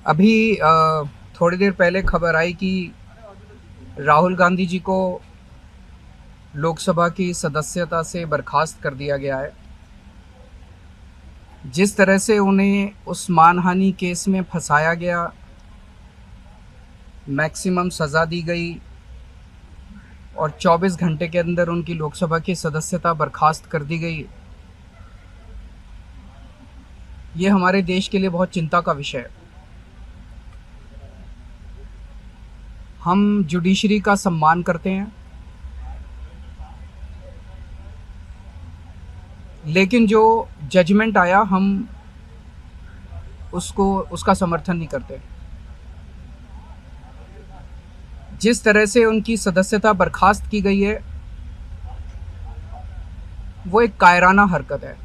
अभी थोड़ी देर पहले खबर आई कि राहुल गांधी जी को लोकसभा की सदस्यता से बर्खास्त कर दिया गया है। जिस तरह से उन्हें उस मानहानि केस में फंसाया गया, मैक्सिमम सज़ा दी गई और 24 घंटे के अंदर उनकी लोकसभा की सदस्यता बर्खास्त कर दी गई, ये हमारे देश के लिए बहुत चिंता का विषय है। हम जुडिशरी का सम्मान करते हैं, लेकिन जो जजमेंट आया हम उसका समर्थन नहीं करते। जिस तरह से उनकी सदस्यता बर्खास्त की गई है, वो एक कायराना हरकत है,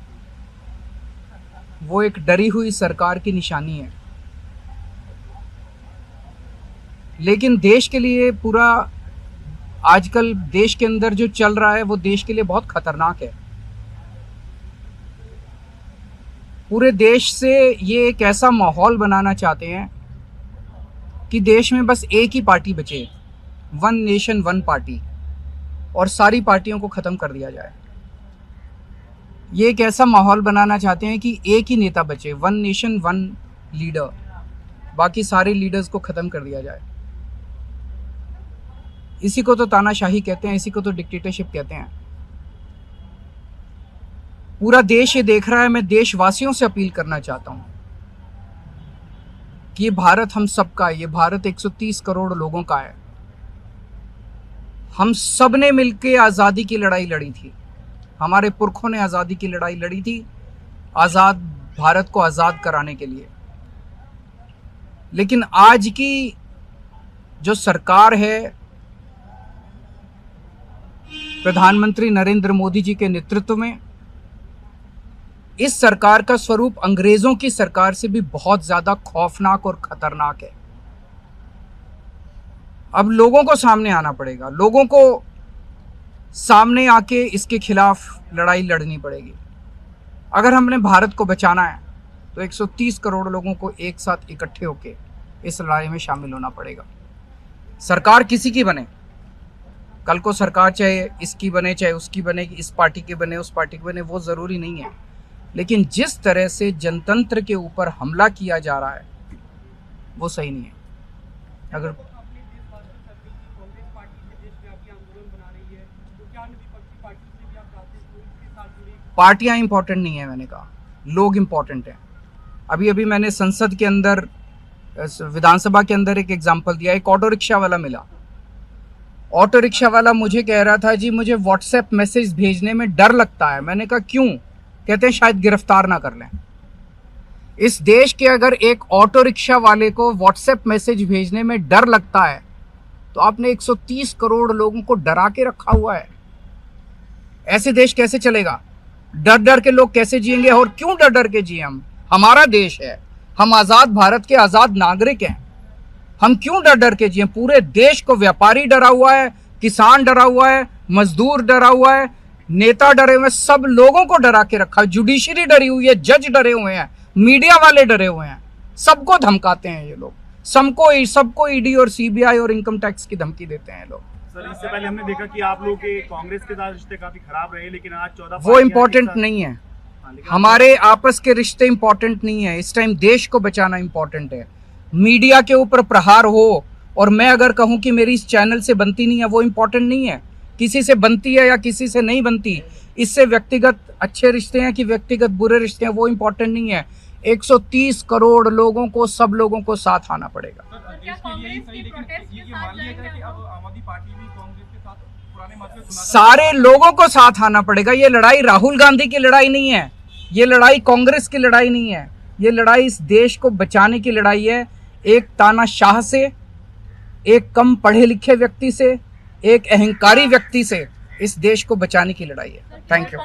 वो एक डरी हुई सरकार की निशानी है। लेकिन देश के लिए पूरा आजकल देश के अंदर जो चल रहा है वो देश के लिए बहुत खतरनाक है। पूरे देश से ये एक ऐसा माहौल बनाना चाहते हैं कि देश में बस एक ही पार्टी बचे, वन नेशन वन पार्टी, और सारी पार्टियों को ख़त्म कर दिया जाए। ये एक ऐसा माहौल बनाना चाहते हैं कि एक ही नेता बचे, वन नेशन वन लीडर, बाकी सारे लीडर्स को ख़त्म कर दिया जाए। इसी को तो तानाशाही कहते हैं, इसी को तो डिक्टेटरशिप कहते हैं। पूरा देश ये देख रहा है। मैं देशवासियों से अपील करना चाहता हूँ कि ये भारत हम सबका है, ये भारत 130 करोड़ लोगों का है। हम सब ने मिलकर आज़ादी की लड़ाई लड़ी थी, हमारे पुरखों ने आज़ादी की लड़ाई लड़ी थी, आज़ाद भारत को आज़ाद कराने के लिए। लेकिन आज की जो सरकार है, प्रधानमंत्री नरेंद्र मोदी जी के नेतृत्व में, इस सरकार का स्वरूप अंग्रेजों की सरकार से भी बहुत ज्यादा खौफनाक और खतरनाक है। अब लोगों को सामने आना पड़ेगा, लोगों को सामने आके इसके खिलाफ लड़ाई लड़नी पड़ेगी। अगर हमने भारत को बचाना है तो 130 करोड़ लोगों को एक साथ इकट्ठे होके इस लड़ाई में शामिल होना पड़ेगा। सरकार किसी की बने, कल को सरकार चाहे इसकी बने चाहे उसकी बने, इस पार्टी की बने उस पार्टी की बने, वो ज़रूरी नहीं है। लेकिन जिस तरह से जनतंत्र के ऊपर हमला किया जा रहा है वो सही नहीं है। अगर पार्टियां इंपॉर्टेंट नहीं है, मैंने कहा लोग इंपॉर्टेंट हैं। अभी मैंने संसद के अंदर, विधानसभा के अंदर एक एग्जाम्पल दिया। एक ऑटो रिक्शा वाला मिला, ऑटो रिक्शा वाला मुझे कह रहा था, जी मुझे व्हाट्सएप मैसेज भेजने में डर लगता है। मैंने कहा क्यों? कहते हैं शायद गिरफ्तार ना कर लें। इस देश के अगर एक ऑटो रिक्शा वाले को व्हाट्सएप मैसेज भेजने में डर लगता है तो आपने 130 करोड़ लोगों को डरा के रखा हुआ है। ऐसे देश कैसे चलेगा? डर डर के लोग कैसे जिएंगे? और क्यों डर डर के जिए? हम, हमारा देश है, हम आज़ाद भारत के आज़ाद नागरिक हैं, हम क्यों डर डर के जिए? पूरे देश को व्यापारी डरा हुआ है, किसान डरा हुआ है, मजदूर डरा हुआ है, नेता डरे हुए हैं, सब लोगों को डरा के रखा है। जुडिशरी डरी हुई है, जज डरे हुए हैं, मीडिया वाले डरे हुए हैं, सबको धमकाते हैं ये लोग, सबको ईडी और सीबीआई और इनकम टैक्स की धमकी देते हैं लोग। सर, इससे पहले हमने देखा कि आप लोगों के कांग्रेस के साथ रिश्ते काफी खराब रहे, लेकिन आज 14 वो इम्पोर्टेंट नहीं है। हमारे आपस के रिश्ते इंपॉर्टेंट नहीं है। इस टाइम देश को बचाना इंपॉर्टेंट है। मीडिया के ऊपर प्रहार हो और मैं अगर कहूं कि मेरी इस चैनल से बनती नहीं है, वो इंपॉर्टेंट नहीं है। किसी से बनती है या किसी से नहीं बनती, इससे व्यक्तिगत अच्छे रिश्ते हैं कि व्यक्तिगत बुरे रिश्ते हैं, वो इंपॉर्टेंट नहीं है। 130 करोड़ लोगों को, सब लोगों को साथ आना पड़ेगा। सारे लोगों को साथ आना पड़ेगा। ये लड़ाई राहुल गांधी की लड़ाई नहीं है, ये लड़ाई कांग्रेस की लड़ाई नहीं है, ये लड़ाई इस देश को बचाने की लड़ाई है। एक तानाशाह से, एक कम पढ़े लिखे व्यक्ति से, एक अहंकारी व्यक्ति से इस देश को बचाने की लड़ाई है। Thank you.